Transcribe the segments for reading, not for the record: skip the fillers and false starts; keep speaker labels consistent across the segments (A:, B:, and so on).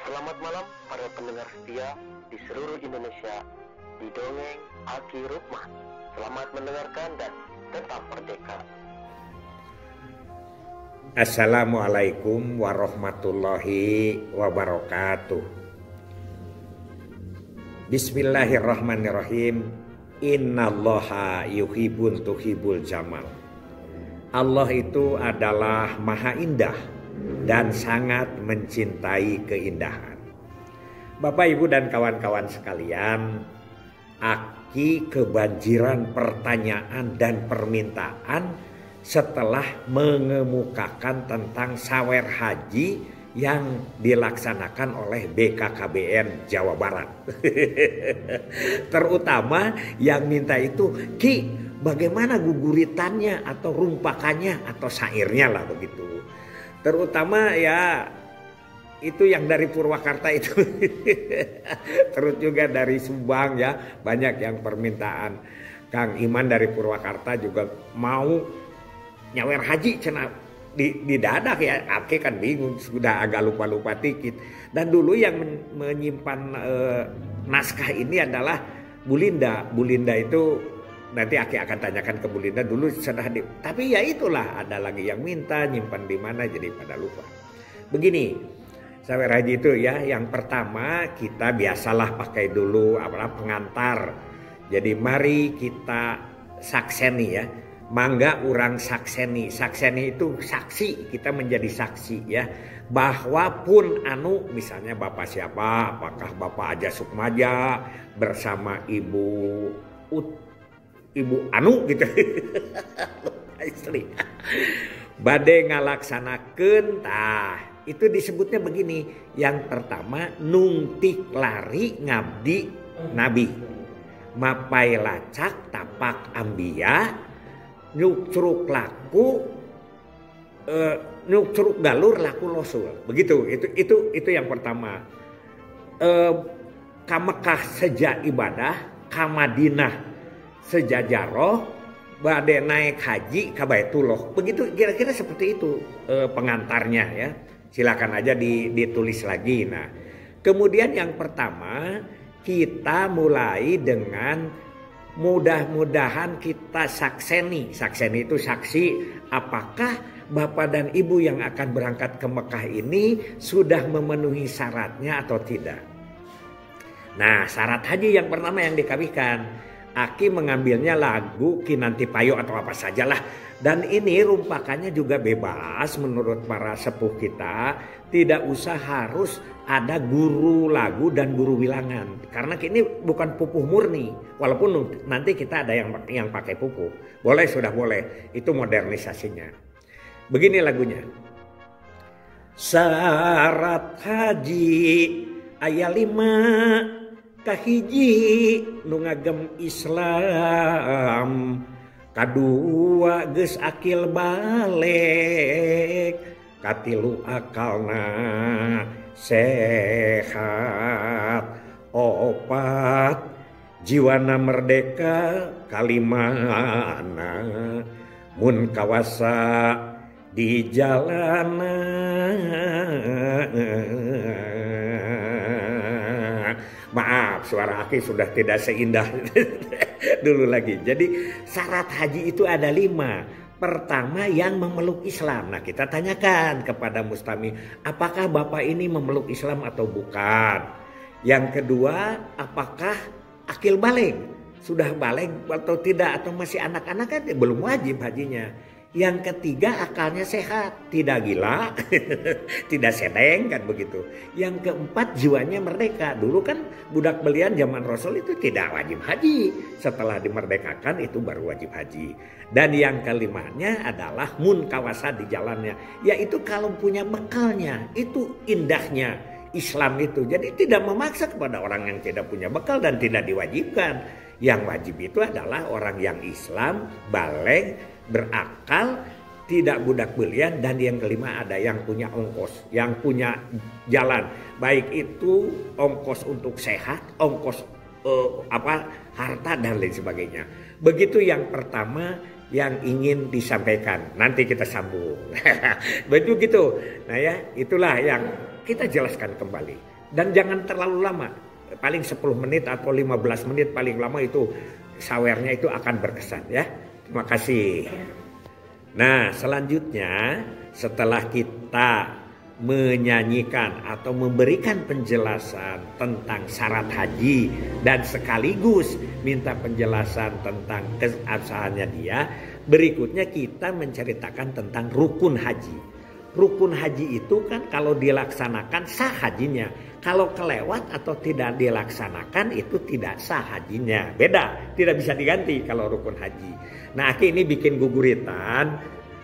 A: Selamat malam para pendengar setia di seluruh Indonesia di Dongeng Aki Rukman. Selamat mendengarkan dan tetap merdeka.
B: Assalamualaikum warahmatullahi wabarakatuh. Bismillahirrahmanirrahim. Innallaha yuhibbun tuhibul jamal. Allah itu adalah maha indah dan sangat mencintai keindahan. Bapak, Ibu, dan kawan-kawan sekalian, Aki kebanjiran pertanyaan dan permintaan setelah mengemukakan tentang sawer haji yang dilaksanakan oleh BKKBN Jawa Barat. Terutama yang minta itu, Ki, bagaimana guguritannya atau rumpakannya atau syairnya lah begitu. Terutama ya itu yang dari Purwakarta itu. Terus juga dari Subang ya, banyak yang permintaan. Kang Iman dari Purwakarta juga mau nyawer haji cina di dadak ya. Aki kan bingung, sudah agak lupa-lupa dikit. Dan dulu yang menyimpan naskah ini adalah Bu Linda. Bu Linda itu nanti Aki akan tanyakan ke Bu Linda dulu sudah tapi ya itulah, ada lagi yang minta nyimpan di mana jadi pada lupa. Begini, sawer haji itu ya, yang pertama kita biasalah pakai dulu pengantar. Jadi mari kita sakseni ya. Mangga urang sakseni. Sakseni itu saksi, kita menjadi saksi ya. Bahwa pun misalnya Bapak siapa, apakah Bapak Aja Sukmaja bersama Ibu Anu gitu. Istri. Bade ngalaksanakeun tah. Itu disebutnya begini. Yang pertama, nungtik lari ngabdi nabi. Mapai lacak tapak ambia. Nyukruk laku nyukruk galur laku losul. Begitu. Itu yang pertama. Ka Mekah sejak ibadah, ka Madinah sejajaroh, bade naik haji ka Baitullah. Begitu kira-kira seperti itu pengantarnya ya. Silakan aja ditulis lagi. Nah, kemudian yang pertama kita mulai dengan mudah-mudahan kita sakseni. Sakseni itu saksi apakah Bapak dan Ibu yang akan berangkat ke Mekah ini sudah memenuhi syaratnya atau tidak. Nah, syarat haji yang pertama yang dikabihkan, Aki mengambilnya lagu Kinanti Payo atau apa sajalah. Dan ini rumpakannya juga bebas menurut para sepuh kita. Tidak usah harus ada guru lagu dan guru wilangan. Karena ini bukan pupuh murni. Walaupun nanti kita ada yang pakai pupuh. Boleh, sudah boleh. Itu modernisasinya. Begini lagunya. Syarat haji ayat 5. Kahiji nu ngagem Islam, kadua geus akil balik, katilu akalna sehat, opat jiwana merdeka, kalimana mun kawasa di jalanan. Maaf, suara Aki sudah tidak seindah dulu lagi. Jadi syarat haji itu ada 5. Pertama, yang memeluk Islam. Nah, kita tanyakan kepada Mustami, apakah Bapak ini memeluk Islam atau bukan? Yang kedua, apakah akil balik? Sudah balik atau tidak? Atau masih anak-anak kan belum wajib hajinya. Yang ketiga, akalnya sehat, tidak gila, tidak sedeng kan begitu. Yang keempat, jiwanya merdeka. Dulu kan budak belian zaman Rasul itu tidak wajib haji. Setelah dimerdekakan itu baru wajib haji. Dan yang kelimanya adalah mun kawasa di jalannya. Yaitu kalau punya bekalnya, itu indahnya Islam itu. Jadi tidak memaksa kepada orang yang tidak punya bekal dan tidak diwajibkan. Yang wajib itu adalah orang yang Islam, balik, berakal, tidak budak belian, dan yang kelima ada yang punya ongkos, yang punya jalan, baik itu ongkos untuk sehat, ongkos harta dan lain sebagainya. Begitu yang pertama yang ingin disampaikan. Nanti kita sambung. Begitu. Nah ya, itulah yang kita jelaskan kembali. Dan jangan terlalu lama. Paling 10 menit atau 15 menit paling lama itu sawernya itu akan berkesan ya. Terima kasih. Nah, selanjutnya setelah kita menyanyikan atau memberikan penjelasan tentang syarat haji dan sekaligus minta penjelasan tentang keabsahannya dia, berikutnya kita menceritakan tentang rukun haji. Rukun haji itu kan kalau dilaksanakan sah hajinya. Kalau kelewat atau tidak dilaksanakan itu tidak sah hajinya. Beda, tidak bisa diganti kalau rukun haji. Nah, Aki ini bikin guguritan.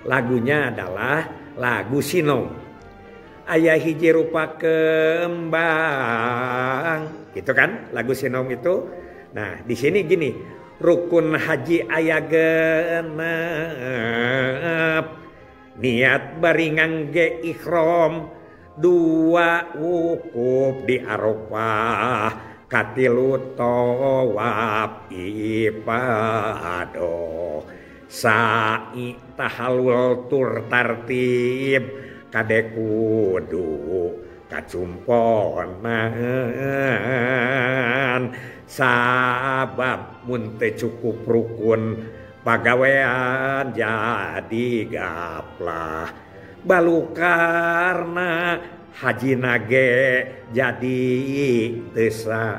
B: Lagunya adalah lagu Sinom. Ayah hiji rupa kembang. Gitu kan lagu Sinom itu. Nah, di sini gini. Rukun haji ayah genep. Niat baringan ge ikhram, 2 wukuf di Arafah, katilu tawaf ibadah, sa'i tahallul tur tartib, kade kudu kacumponan, sabab mun teu cukup rukun pagawean jadi gaplah, balukarna haji nage jadi tesah.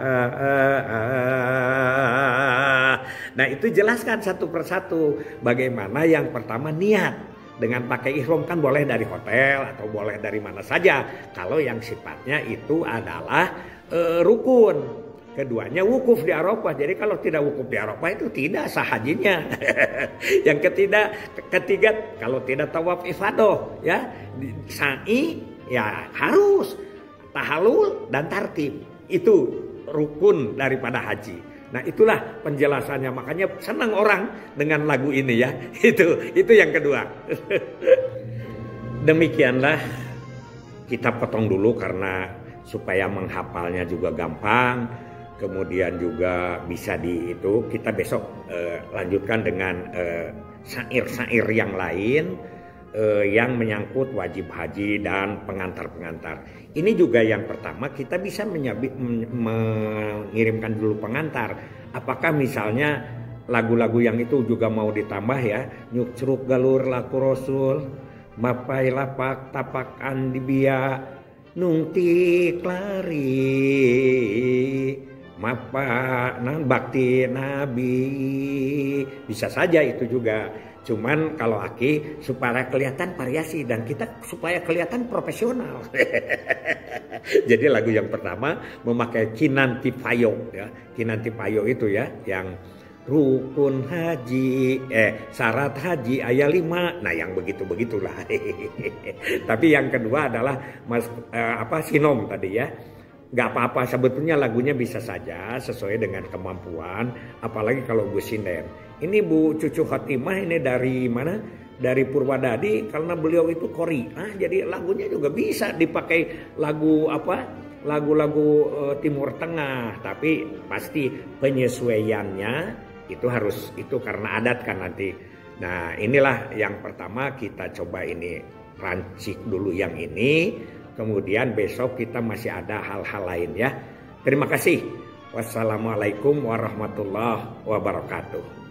B: Nah, itu jelaskan satu persatu. Bagaimana yang pertama niat dengan pakai ihram kan boleh dari hotel atau boleh dari mana saja. Kalau yang sifatnya itu adalah rukun. Keduanya wukuf di Arafah. Jadi kalau tidak wukuf di Arafah itu tidak sah hajinya. Yang ketiga kalau tidak tawaf ifadah ya, sa'i ya harus tahallul dan tartib. Itu rukun daripada haji. Nah, itulah penjelasannya. Makanya senang orang dengan lagu ini ya. Itu yang kedua. Demikianlah kita potong dulu karena supaya menghafalnya juga gampang. Kemudian juga bisa kita besok lanjutkan dengan syair-syair yang lain yang menyangkut wajib haji dan pengantar-pengantar. Ini juga yang pertama kita bisa mengirimkan dulu pengantar. Apakah misalnya lagu-lagu yang itu juga mau ditambah ya, nyuk ceruk galur laku rasul, mapai lapak tapakan dibia, nungtik lari, mapa bakti nabi, bisa saja itu juga. Cuman kalau Aki supaya kelihatan variasi dan kita supaya kelihatan profesional. Jadi lagu yang pertama memakai Kinanti Payo ya. Kinanti Payo itu ya yang rukun haji syarat haji ayat 5. Nah, yang begitu-begitulah. Tapi yang kedua adalah Sinom tadi ya. Gak apa-apa, sebetulnya lagunya bisa saja sesuai dengan kemampuan, apalagi kalau Gus Sinden. Ini Bu Cucu Khotimah ini dari mana? Dari Purwadadi, karena beliau itu Kori. Jadi lagunya juga bisa dipakai lagu-lagu Timur Tengah, tapi pasti penyesuaiannya itu karena adat kan nanti. Nah, inilah yang pertama kita coba ini rancik dulu yang ini. Kemudian besok kita masih ada hal-hal lain ya. Terima kasih. Wassalamualaikum warahmatullahi wabarakatuh.